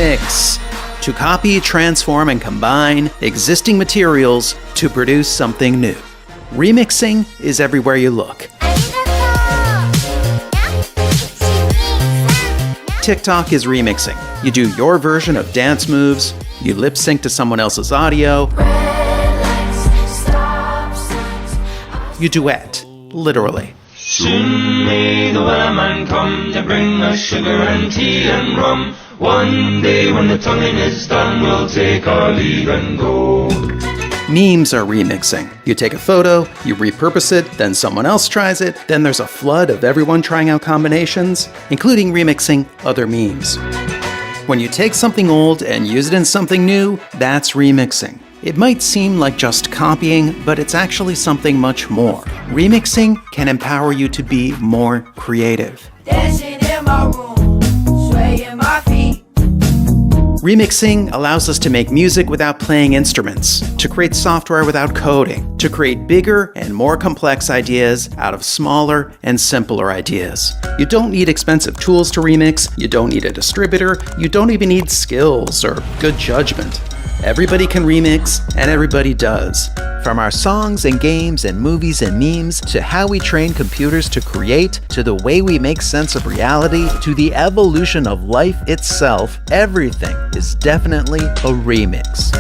remix. To copy, transform, and combine existing materials to produce something new. Remixing is everywhere you look. TikTok is remixing. You do your version of dance moves, you lip sync to someone else's audio, you duet, literally. Soon may the weatherman come to bring us sugar and tea and rum. One day when the tonguing is done, we'll take our leave and go. Memes are remixing. You take a photo, you repurpose it, then someone else tries it, then there's a flood of everyone trying out combinations, including remixing other memes. When you take something old and use it in something new, that's remixing. It might seem like just copying, but it's actually something much more. Remixing can empower you to be more creative. Dancing in my room, swaying my feet. Remixing allows us to make music without playing instruments, to create software without coding, to create bigger and more complex ideas out of smaller and simpler ideas. You don't need expensive tools to remix, you don't need a distributor, you don't even need skills or good judgment. Everybody can remix, and everybody does. From our songs and games and movies and memes, to how we train computers to create, to the way we make sense of reality, to the evolution of life itself, everything is definitely a remix.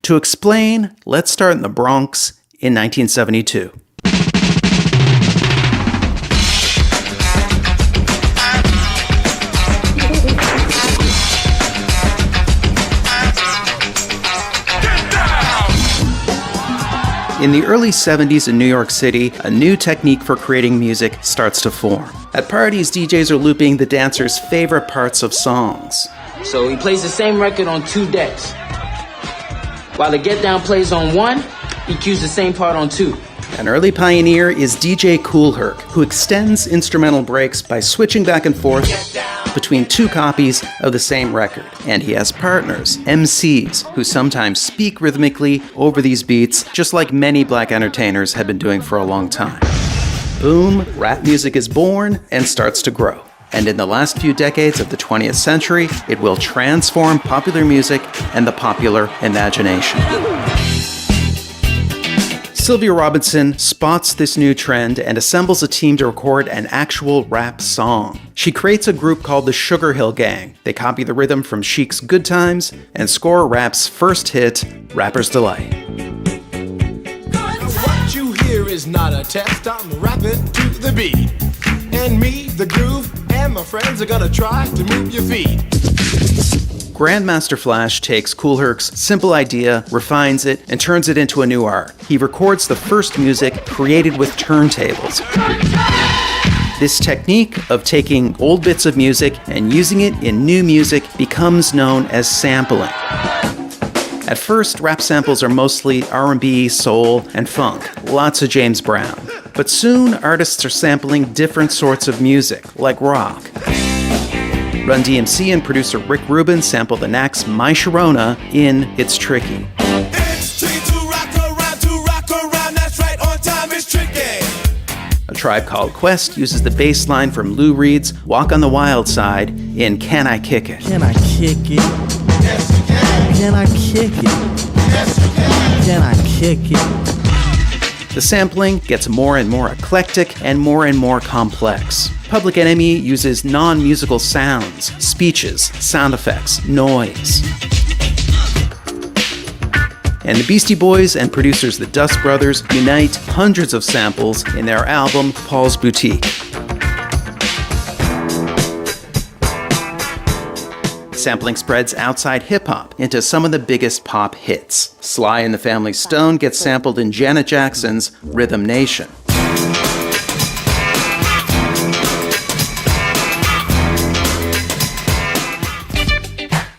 To explain, let's start in the Bronx in 1972. In the early 70s in New York City, a new technique for creating music starts to form. At parties, DJs are looping the dancers' favorite parts of songs. So he plays the same record on 2 decks. While the get down plays on 1, he cues the same part on 2. An early pioneer is DJ Kool Herc, who extends instrumental breaks by switching back and forth between 2 copies of the same record. And he has partners, MCs, who sometimes speak rhythmically over these beats, just like many black entertainers have been doing for a long time. Boom, rap music is born and starts to grow. And in the last few decades of the 20th century, it will transform popular music and the popular imagination. Sylvia Robinson spots this new trend and assembles a team to record an actual rap song. She creates a group called the Sugar Hill Gang. They copy the rhythm from Chic's Good Times and score rap's first hit, Rapper's Delight. What you hear is not a test, I'm rapping to the beat. And me, the groove, and my friends are gonna try to move your feet. Grandmaster Flash takes Kool Herc's simple idea, refines it, and turns it into a new art. He records the first music created with turntables. This technique of taking old bits of music and using it in new music becomes known as sampling. At first, rap samples are mostly R&B, soul, and funk, lots of James Brown. But soon, artists are sampling different sorts of music, like rock. Run DMC and producer Rick Rubin sample the Knack's My Sharona in It's Tricky. It's tricky to rock around, that's right, on time is tricky. A Tribe Called Quest uses the bass line from Lou Reed's Walk on the Wild Side in Can I Kick It? Can I kick it? Yes, you can. Can I kick it? Yes, you can. Can I kick it? The sampling gets more and more eclectic and more complex. Public Enemy uses non-musical sounds, speeches, sound effects, noise. And the Beastie Boys and producers the Dust Brothers unite hundreds of samples in their album Paul's Boutique. Sampling spreads outside hip-hop into some of the biggest pop hits. Sly and the Family Stone gets sampled in Janet Jackson's Rhythm Nation.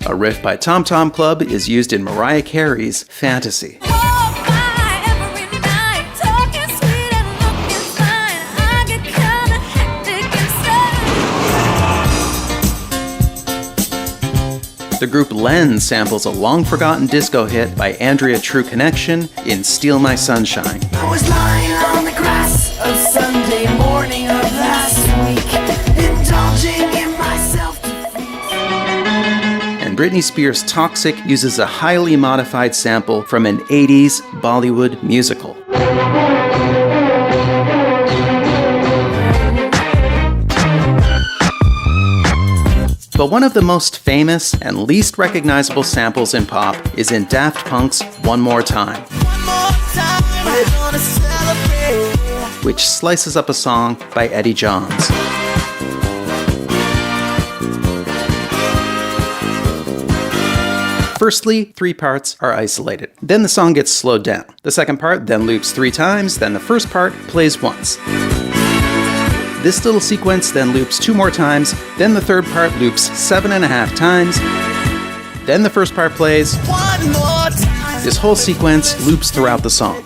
A riff by Tom Tom Club is used in Mariah Carey's Fantasy. The group Len samples a long-forgotten disco hit by Andrea True Connection in Steal My Sunshine. I was lying on the grass of Sunday morning of last week, indulging in my self-defeat. And Britney Spears' Toxic uses a highly modified sample from an 80s Bollywood musical. But one of the most famous and least recognizable samples in pop is in Daft Punk's One More Time, which slices up a song by Eddie Johns. Firstly, 3 parts are isolated. Then the song gets slowed down. The second part then loops 3 times, then the first part plays once. This little sequence then loops 2 more times, then the third part loops 7.5 times, then the first part plays. This whole sequence loops throughout the song.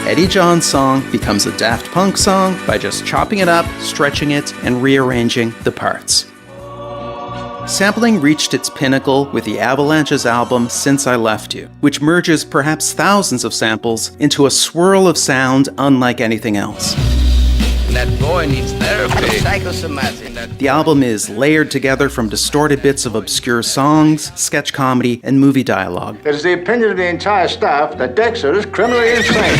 Eddie Johns' song becomes a Daft Punk song by just chopping it up, stretching it, and rearranging the parts. Sampling reached its pinnacle with the Avalanche's album Since I Left You, which merges perhaps thousands of samples into a swirl of sound unlike anything else. That boy needs therapy. Psychosomatic. The album is layered together from distorted bits of obscure songs, sketch comedy, and movie dialogue. It is the opinion of the entire staff that Dexter is criminally insane.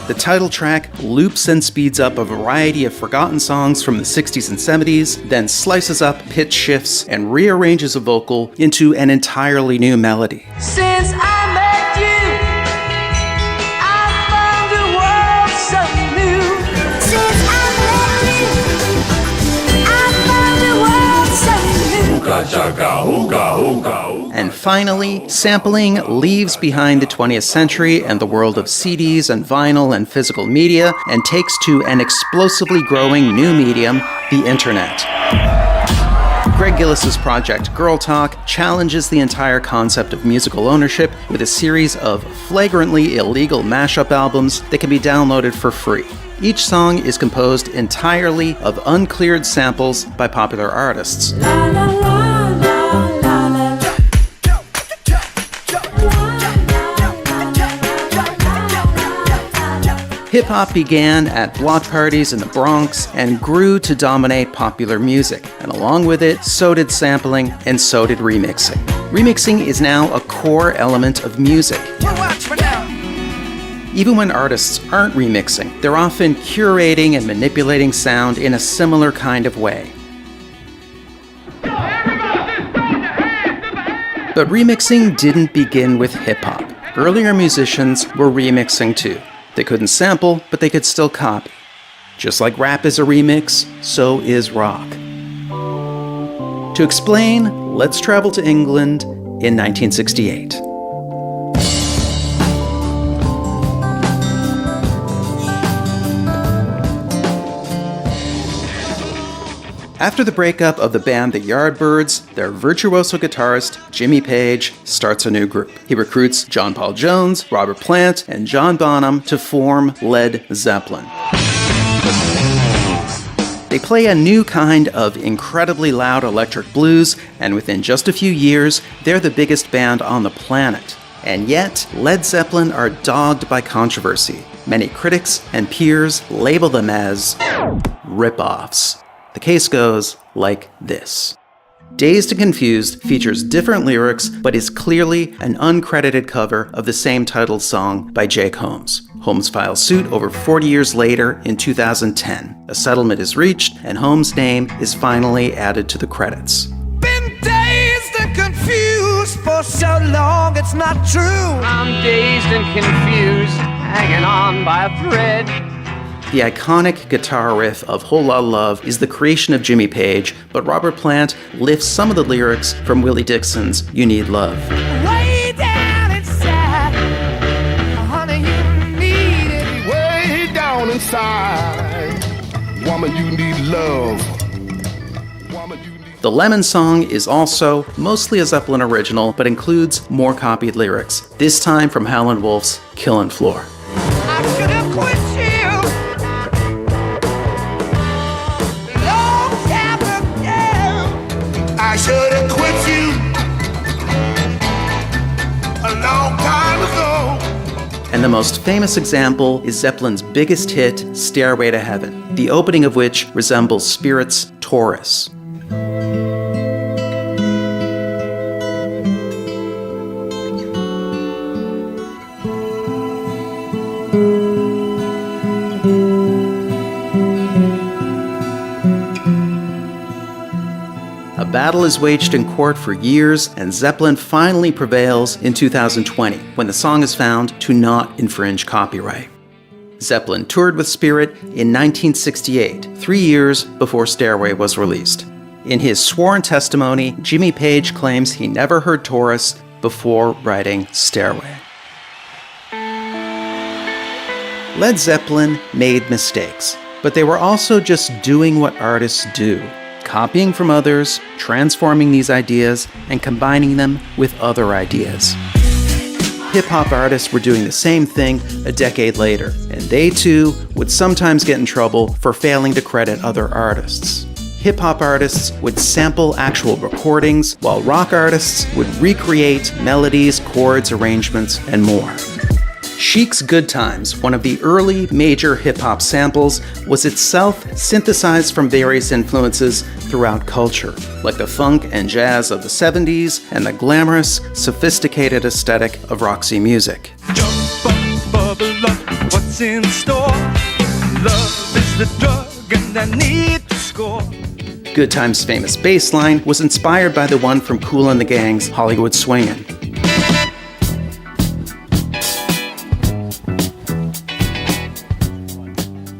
The title track loops and speeds up a variety of forgotten songs from the 60s and 70s, then slices up, pitch shifts, and rearranges a vocal into an entirely new melody. Since I met you, I found the world so new. Since I met you, I found the world so new. And finally, sampling leaves behind the 20th century and the world of CDs and vinyl and physical media and takes to an explosively growing new medium, the internet. Greg Gillis's project Girl Talk challenges the entire concept of musical ownership with a series of flagrantly illegal mashup albums that can be downloaded for free. Each song is composed entirely of uncleared samples by popular artists. Hip-hop began at block parties in the Bronx and grew to dominate popular music, and along with it, so did sampling and so did remixing. Remixing is now a core element of music. Even when artists aren't remixing, they're often curating and manipulating sound in a similar kind of way. But remixing didn't begin with hip-hop. Earlier musicians were remixing too. They couldn't sample, but they could still copy. Just like rap is a remix, so is rock. To explain, let's travel to England in 1968. After the breakup of the band The Yardbirds, their virtuoso guitarist, Jimmy Page, starts a new group. He recruits John Paul Jones, Robert Plant, and John Bonham to form Led Zeppelin. They play a new kind of incredibly loud electric blues, and within just a few years, they're the biggest band on the planet. And yet, Led Zeppelin are dogged by controversy. Many critics and peers label them as rip-offs. The case goes like this. Dazed and Confused features different lyrics, but is clearly an uncredited cover of the same titled song by Jake Holmes. Holmes files suit over 40 years later in 2010. A settlement is reached, and Holmes' name is finally added to the credits. Been dazed and confused for so long, it's not true. I'm dazed and confused, hanging on by a thread. The iconic guitar riff of Whole Lotta Love is the creation of Jimmy Page, but Robert Plant lifts some of the lyrics from Willie Dixon's You Need Love. Way down inside, honey, you need it. Way down inside, woman, you need love. Woman, you need... The Lemon Song is also mostly a Zeppelin original, but includes more copied lyrics, this time from Howlin' Wolf's Killin' Floor. I should have quit you most famous example is Zeppelin's biggest hit, Stairway to Heaven, the opening of which resembles Spirit's Taurus. A battle is waged in court for years, and Zeppelin finally prevails in 2020, when the song is found to not infringe copyright. Zeppelin toured with Spirit in 1968, 3 years before Stairway was released. In his sworn testimony, Jimmy Page claims he never heard Taurus before writing Stairway. Led Zeppelin made mistakes, but they were also just doing what artists do. Copying from others, transforming these ideas, and combining them with other ideas. Hip-hop artists were doing the same thing a decade later, and they too would sometimes get in trouble for failing to credit other artists. Hip-hop artists would sample actual recordings, while rock artists would recreate melodies, chords, arrangements, and more. Chic's Good Times, one of the early major hip-hop samples, was itself synthesized from various influences throughout culture, like the funk and jazz of the 70s and the glamorous, sophisticated aesthetic of Roxy music. Jump up, bubble up, what's in store? Love is the drug and I need to score. Good Times' famous bass line was inspired by the one from Kool and the Gang's Hollywood Swingin'.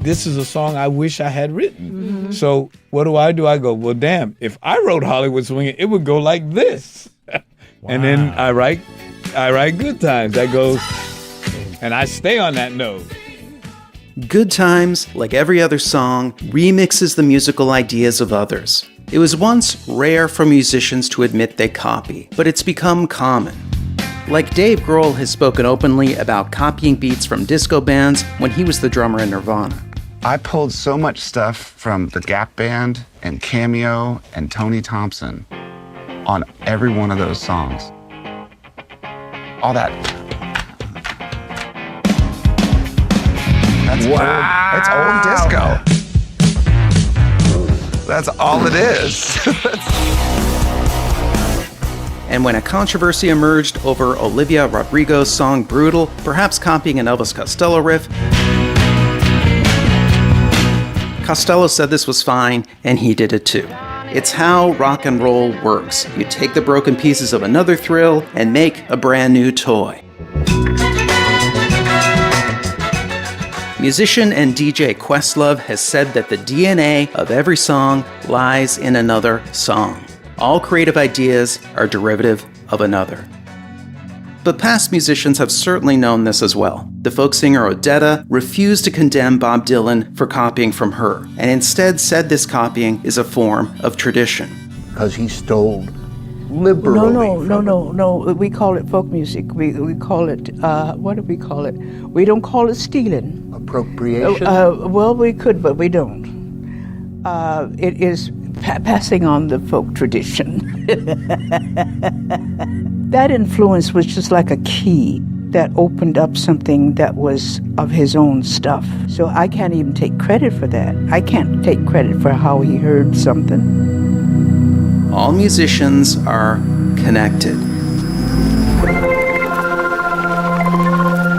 This is a song I wish I had written. So what do? I go, well, damn, if I wrote Hollywood Swingin', it would go like this. And then I write Good Times. That goes, and I stay on that note. Good Times, like every other song, remixes the musical ideas of others. It was once rare for musicians to admit they copy, but it's become common. Like Dave Grohl has spoken openly about copying beats from disco bands when he was the drummer in Nirvana. I pulled so much stuff from the Gap Band and Cameo and Tony Thompson on every one of those songs. All that. That's old. It's old disco. That's all it is. And when a controversy emerged over Olivia Rodrigo's song Brutal, perhaps copying an Elvis Costello riff, Costello said this was fine, and he did it too. It's how rock and roll works. You take the broken pieces of another thrill and make a brand new toy. Musician and DJ Questlove has said that the DNA of every song lies in another song. All creative ideas are derivative of another. But past musicians have certainly known this as well. The folk singer Odetta refused to condemn Bob Dylan for copying from her, and instead said this copying is a form of tradition. Because he stole liberally. No. We call it folk music. We call it, what do we call it? We don't call it stealing. Appropriation? Well, we could, but we don't. It is passing on the folk tradition. That influence was just like a key that opened up something that was of his own stuff. So I can't even take credit for that. I can't take credit for how he heard something. All musicians are connected.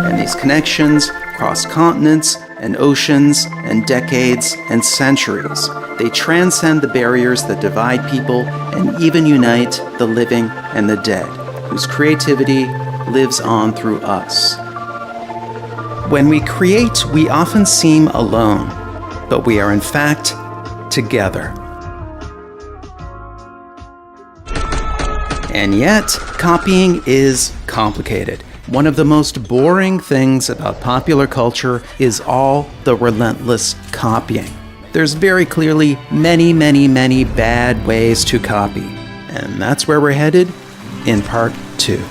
And these connections cross continents and oceans and decades and centuries. They transcend the barriers that divide people and even unite the living and the dead, whose creativity lives on through us. When we create, we often seem alone, but we are in fact together. And yet, copying is complicated. One of the most boring things about popular culture is all the relentless copying. There's very clearly many bad ways to copy. And that's where we're headed in part 2.